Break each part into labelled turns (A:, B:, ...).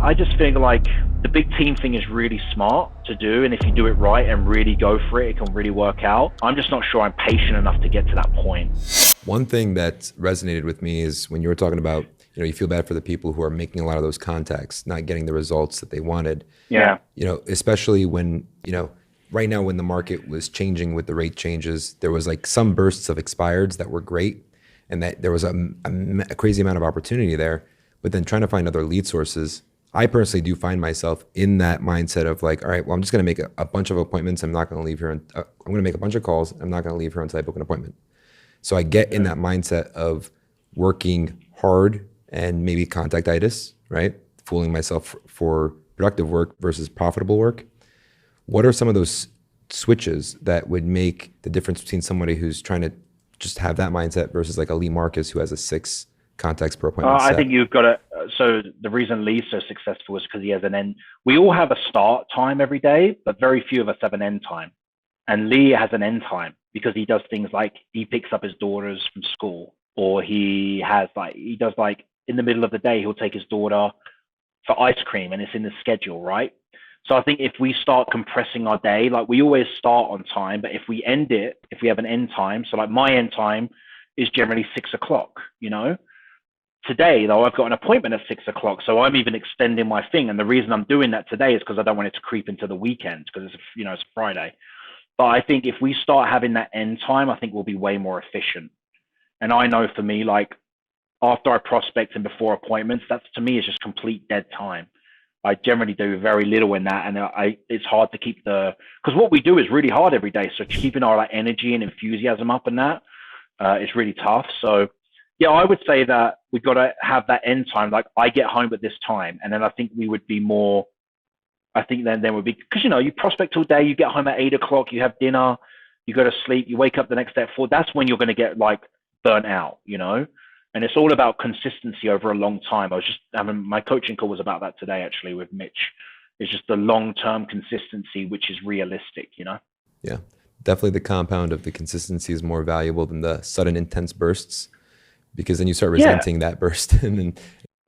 A: I just think like the big team thing is really smart to do, and if you do it right and really go for it, it can really work out. I'm just not sure I'm patient enough to get to that point.
B: One thing that resonated with me is when you were talking about, you feel bad for the people who are making a lot of those contacts, not getting the results that they wanted.
A: Yeah.
B: Especially when, right now when the market was changing with the rate changes, there was like some bursts of expireds that were great, and that there was a crazy amount of opportunity there. But then trying to find other lead sources, I personally do find myself in that mindset of like, all right, well, I'm just going to make a bunch of appointments. I'm not going to leave here. I'm going to make a bunch of calls. I'm not going to leave here until I book an appointment. So I get in that mindset of working hard and maybe contactitis, right? Fooling myself for productive work versus profitable work. What are some of those switches that would make the difference between somebody who's trying to just have that mindset versus like a Lee Marcus who has a 6 contacts per appointment set?
A: I think you've got to. So the reason Lee's so successful is because he has an end. We all have a start time every day, but very few of us have an end time. And Lee has an end time because he does things like he picks up his daughters from school, or he does like in the middle of the day, he'll take his daughter for ice cream, and it's in the schedule, right? So I think if we start compressing our day, like we always start on time, but if we end it, if we have an end time, so like my end time is generally 6 o'clock, Today, though, I've got an appointment at 6 o'clock, so I'm even extending my thing. And the reason I'm doing that today is because I don't want it to creep into the weekend because it's Friday. But I think if we start having that end time, I think we'll be way more efficient. And I know for me, like after I prospect and before appointments, that's to me is just complete dead time. I generally do very little in that, and it's hard to keep because what we do is really hard every day. So keeping our energy and enthusiasm up and that is really tough. So yeah, I would say that we've got to have that end time. Like I get home at this time, and then I think we would be more. I think then would be because you prospect all day, you get home at 8 o'clock, you have dinner, you go to sleep, you wake up the next day at 4. That's when you're going to get like burnt out, And it's all about consistency over a long time. I was just having my coaching call was about that today actually with Mitch. It's just the long-term consistency, which is realistic,
B: Yeah, definitely the compound of the consistency is more valuable than the sudden intense bursts, because then you start resenting that burst. And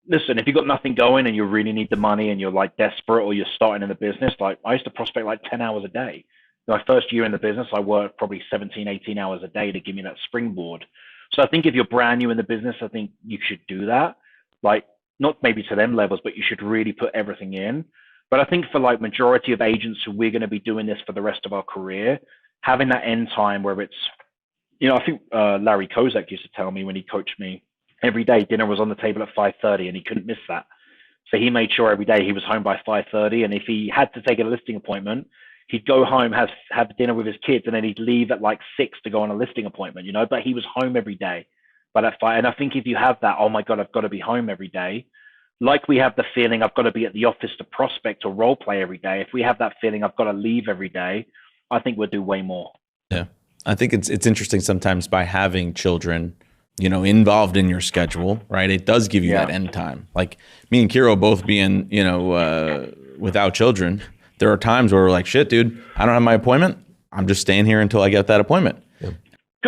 A: listen, if you've got nothing going and you really need the money and you're like desperate or you're starting in the business, like I used to prospect like 10 hours a day. My first year in the business, I worked probably 17, 18 hours a day to give me that springboard. So I think if you're brand new in the business, I think you should do that. Like not maybe to them levels, but you should really put everything in. But I think for like majority of agents who we're going to be doing this for the rest of our career, having that end time where it's, I think Larry Kozak used to tell me when he coached me, every day dinner was on the table at 5:30 and he couldn't miss that. So he made sure every day he was home by 5:30. And if he had to take a listing appointment, he'd go home, have dinner with his kids, and then he'd leave at like 6 to go on a listing appointment, but he was home every day by that 5. And I think if you have that, oh my God, I've got to be home every day. Like we have the feeling I've got to be at the office to prospect or role play every day. If we have that feeling I've got to leave every day, I think we'll do way more.
C: Yeah. I think it's interesting sometimes by having children, involved in your schedule, right? It does give you that end time. Like me and Kiro both being, without children, there are times where we're like, shit, dude, I don't have my appointment. I'm just staying here until I get that appointment.
A: Yeah.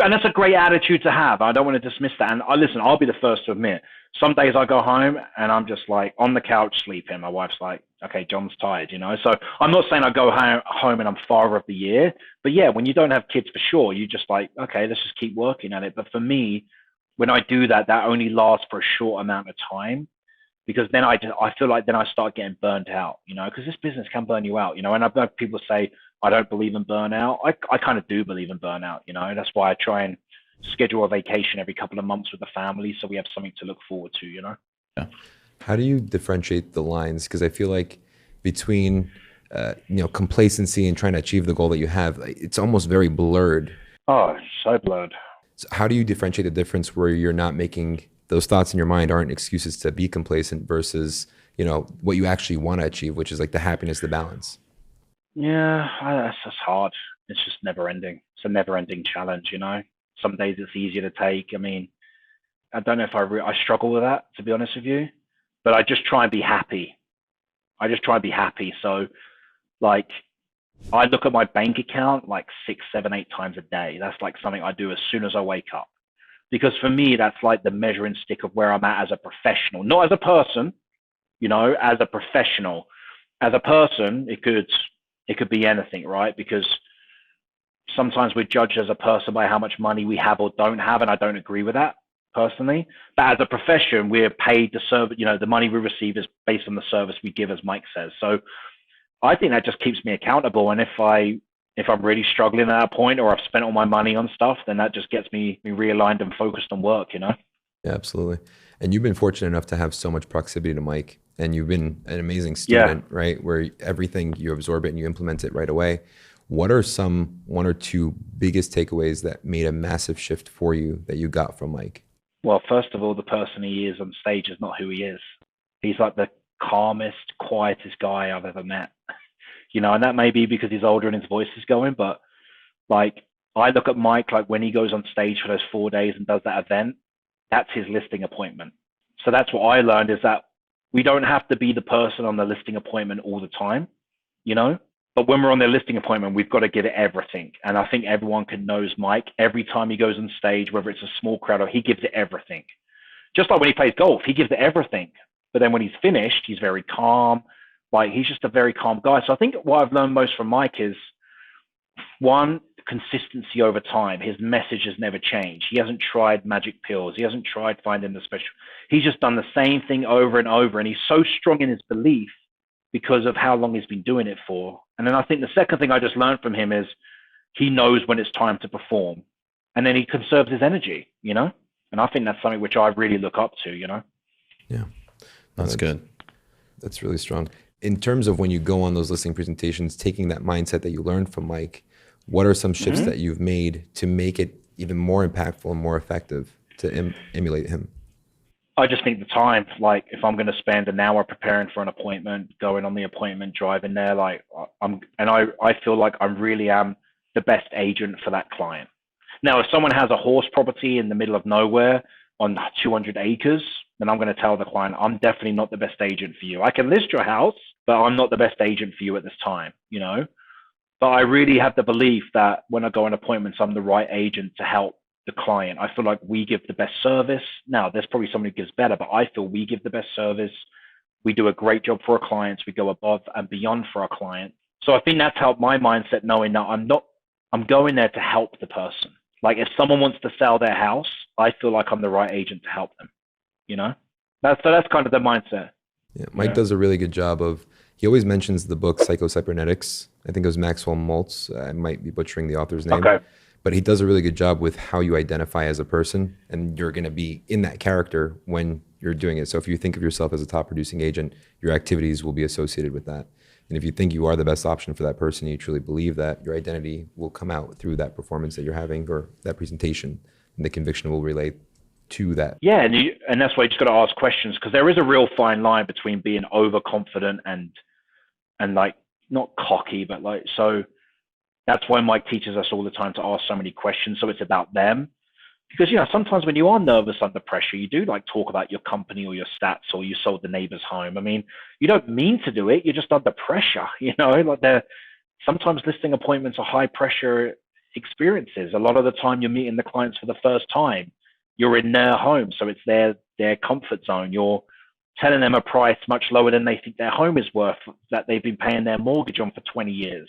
A: And that's a great attitude to have. I don't want to dismiss that. And listen, I'll be the first to admit, some days I go home and I'm just like on the couch sleeping. My wife's like, okay, John's tired, So I'm not saying I go home and I'm father of the year, but yeah, when you don't have kids for sure, you just like, okay, let's just keep working at it. But for me, when I do that, that only lasts for a short amount of time, because then I feel like then I start getting burnt out, because this business can burn you out, and I've heard people say, I don't believe in burnout. I kind of do believe in burnout, That's why I try and schedule a vacation every couple of months with the family so we have something to look forward to,
C: Yeah.
B: How do you differentiate the lines? Because I feel like between, complacency and trying to achieve the goal that you have, it's almost very blurred.
A: Oh, so blurred.
B: So how do you differentiate the difference where you're not making those thoughts in your mind aren't excuses to be complacent versus, what you actually want to achieve, which is like the happiness, the balance?
A: Yeah, that's just hard. It's just never ending. It's a never ending challenge, Some days it's easier to take. I mean, I don't know if I struggle with that, to be honest with you, but I just try and be happy. So like, I look at my bank account like 6, 7, 8 times a day. That's like something I do as soon as I wake up. Because for me, that's like the measuring stick of where I'm at as a professional, not as a person, you know, as a professional. As a person, it could be anything, right? Because sometimes we're judged as a person by how much money we have or don't have, and I don't agree with that personally. But as a profession, we're paid to serve, you know, the money we receive is based on the service we give, as Mike says. So I think that just keeps me accountable. And if I'm really struggling at that point, or I've spent all my money on stuff, then that just gets me realigned and focused on work, you know?
B: Yeah, absolutely. And you've been fortunate enough to have so much proximity to Mike, and you've been an amazing student, right? Where everything, you absorb it and you implement it right away. What are some one or two biggest takeaways that made a massive shift for you that you got from Mike?
A: Well, first of all, the person he is on stage is not who he is. He's like the calmest, quietest guy I've ever met. You know, and that may be because he's older and his voice is going, but like I look at Mike, like when he goes on stage for those 4 days and does that event, that's his listing appointment. So that's what I learned, is that we don't have to be the person on the listing appointment all the time, you know? But when we're on their listing appointment, we've got to give it everything. And I think everyone knows Mike. Every time he goes on stage, whether it's a small crowd or he gives it everything. Just like when he plays golf, he gives it everything. But then when he's finished, he's very calm. Like, he's just a very calm guy. So I think what I've learned most from Mike is, one, consistency over time. His message has never changed. He hasn't tried magic pills. He hasn't tried finding the special. He's just done the same thing over and over. And he's so strong in his belief because of how long he's been doing it for. And then I think the second thing I just learned from him is he knows when it's time to perform. And then he conserves his energy, you know? And I think that's something which I really look up to, you know?
B: Yeah.
C: That's good.
B: That's really strong. In terms of when you go on those listening presentations, taking that mindset that you learned from Mike, what are some shifts that you've made to make it even more impactful and more effective to emulate him?
A: I just think the time, like if I'm going to spend an hour preparing for an appointment, going on the appointment, driving there, like I feel like I really am the best agent for that client. Now, if someone has a horse property in the middle of nowhere on 200 acres, then I'm going to tell the client, I'm definitely not the best agent for you. I can list your house, but I'm not the best agent for you at this time, you know? But I really have the belief that when I go on appointments, I'm the right agent to help the client. I feel like we give the best service. Now, there's probably someone who gives better, but I feel we give the best service. We do a great job for our clients. We go above and beyond for our client. So I think that's helped my mindset, knowing that I'm going there to help the person. Like if someone wants to sell their house, I feel like I'm the right agent to help them, you know? That's kind of the mindset.
B: Yeah, Mike does a really good job of, he always mentions the book Psycho-Cybernetics. I think it was Maxwell Maltz. I might be butchering the author's name.
A: Okay.
B: But he does a really good job with how you identify as a person, and you're going to be in that character when you're doing it. So if you think of yourself as a top producing agent, your activities will be associated with that. And if you think you are the best option for that person, you truly believe that, your identity will come out through that performance that you're having or that presentation, and the conviction will relate to that.
A: Yeah, and that's why you just got to ask questions, because there is a real fine line between being overconfident and like not cocky, but like, so that's why Mike teaches us all the time to ask so many questions. So it's about them, because, you know, sometimes when you are nervous under pressure, you do like talk about your company or your stats or you sold the neighbor's home. I mean, you don't mean to do it. You're just under pressure, you know, like sometimes listing appointments are high pressure experiences. A lot of the time you're meeting the clients for the first time. You're in their home. So it's their comfort zone. You're telling them a price much lower than they think their home is worth, that they've been paying their mortgage on for 20 years.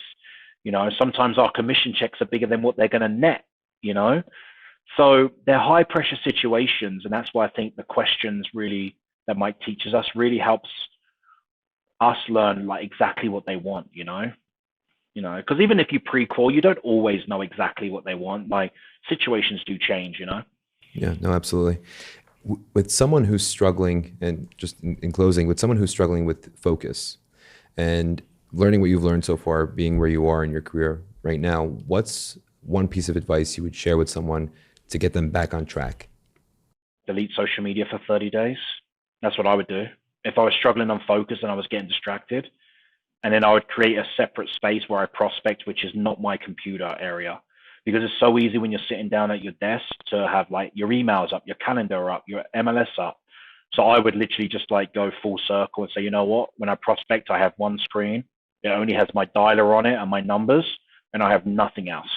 A: You know, sometimes our commission checks are bigger than what they're going to net, you know? So they're high pressure situations. And that's why I think the questions really that Mike teaches us really helps us learn like exactly what they want, you know, because even if you pre-call, you don't always know exactly what they want. Like situations do change, you know?
B: Yeah, no, absolutely. With someone who's struggling, and just in closing, with someone who's struggling with focus and learning what you've learned so far, being where you are in your career right now, what's one piece of advice you would share with someone to get them back on track?
A: Delete social media for 30 days. That's what I would do. If I was struggling on focus and I was getting distracted, and then I would create a separate space where I prospect, which is not my computer area, because it's so easy when you're sitting down at your desk to have like your emails up, your calendar up, your MLS up. So I would literally just like go full circle and say, you know what, when I prospect, I have one screen. It only has my dialer on it and my numbers, and I have nothing else.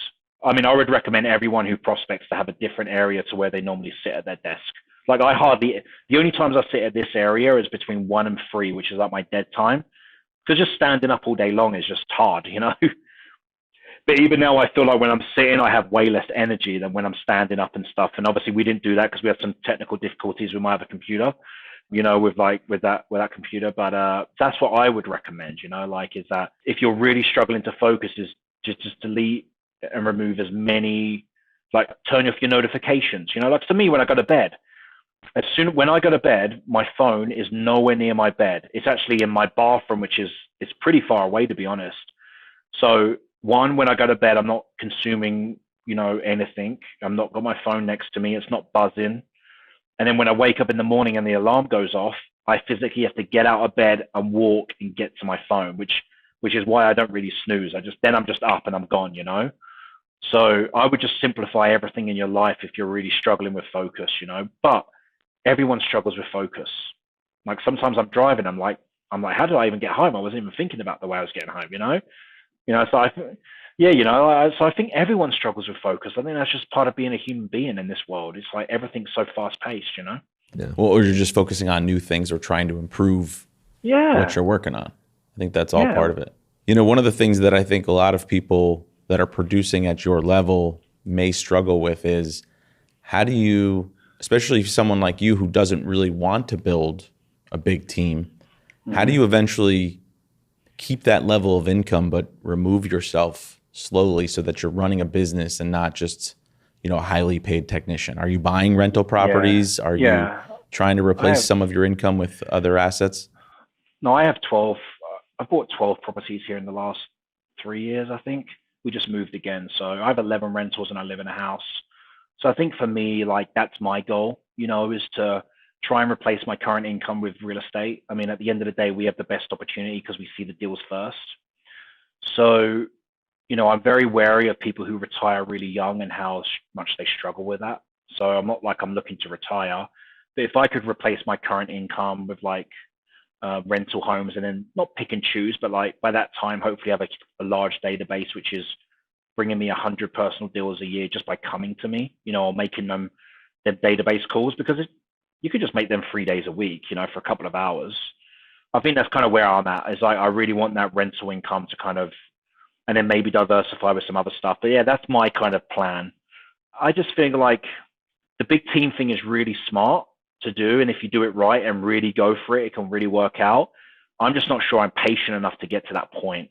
A: I mean, I would recommend everyone who prospects to have a different area to where they normally sit at their desk. Like the only times I sit at this area is between 1 and 3, which is like my dead time. Because just standing up all day long is just hard, you know? But even now, I feel like when I'm sitting, I have way less energy than when I'm standing up and stuff. And obviously, we didn't do that because we had some technical difficulties with my other computer, you know, with that computer. But that's what I would recommend, you know, like is that if you're really struggling to focus, is just delete and remove as many, like turn off your notifications. You know, like for me, when I go to bed, when I go to bed, my phone is nowhere near my bed. It's actually in my bathroom, which is it's pretty far away, to be honest. So when I go to bed, I'm not consuming, you know, anything. I'm not got my phone next to me. It's not buzzing. And then when I wake up in the morning and the alarm goes off, I physically have to get out of bed and walk and get to my phone, which is why I don't really snooze. I'm just up and I'm gone, you know? So I would just simplify everything in your life if you're really struggling with focus, you know? But everyone struggles with focus. Like sometimes I'm driving, I'm like, how did I even get home? I wasn't even thinking about the way I was getting home, you know? So I think everyone struggles with focus. I think that's just part of being a human being in this world. It's like everything's so fast paced, you know?
C: Yeah. Well, or you're just focusing on new things or trying to improve what you're working on. I think that's all part of it. You know, one of the things that I think a lot of people that are producing at your level may struggle with is how do you, especially someone like you who doesn't really want to build a big team, how do you eventually keep that level of income but remove yourself slowly so that you're running a business and not just, you know, a highly paid technician? Are you buying rental properties? Are you trying to replace some of your income with other assets?
A: No, I have 12. I've bought 12 properties here in the last 3 years, I think. We just moved again. So I have 11 rentals and I live in a house. So I think for me, like that's my goal, you know, is to try and replace my current income with real estate. I mean, at the end of the day, we have the best opportunity because we see the deals first. So, you know, I'm very wary of people who retire really young and how much they struggle with that. So I'm not like I'm looking to retire, but if I could replace my current income with like rental homes and then not pick and choose, but like by that time, hopefully have a large database, which is bringing me 100 personal deals a year just by coming to me, you know, or making them database calls, because you could just make them 3 days a week, you know, for a couple of hours. I think that's kind of where I'm at, is I really want that rental income to kind of, and then maybe diversify with some other stuff. But yeah, that's my kind of plan. I just think like the big team thing is really smart to do. And if you do it right and really go for it, it can really work out. I'm just not sure I'm patient enough to get to that point.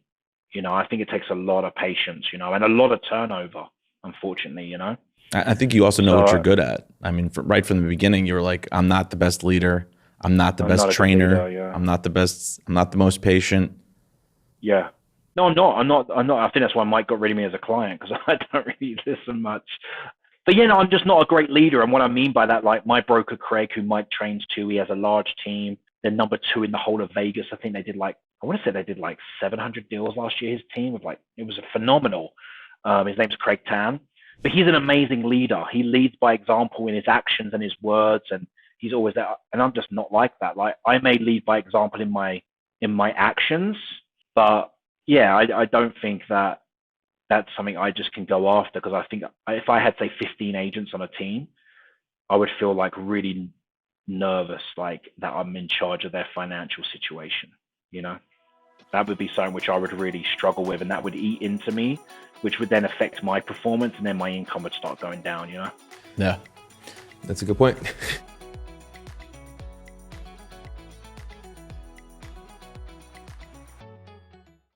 A: You know, I think it takes a lot of patience, you know, and a lot of turnover, unfortunately, you know.
C: I think you also know what you're good at. I mean, right from the beginning, you were like, I'm not the best leader. I'm not the best trainer.
A: Leader,
C: I'm not the best. I'm not the most patient.
A: Yeah. No, I'm not. I think that's why Mike got rid of me as a client, because I don't really listen much. But yeah, no, I'm just not a great leader. And what I mean by that, like my broker, Craig, who Mike trains to, he has a large team. They're number 2 in the whole of Vegas. I think they did like 700 deals last year. His team of like, it was phenomenal. His name's Craig Tan. But he's an amazing leader. He leads by example in his actions and his words, and he's always there. And I'm just not like that. Like I may lead by example in my actions, but yeah, I don't think that that's something I just can go after, because I think if I had say 15 agents on a team, I would feel like really nervous, like that I'm in charge of their financial situation. You know, that would be something which I would really struggle with, and that would eat into me, which would then affect my performance, and then my income would start going down, you know?
B: Yeah. That's a good point.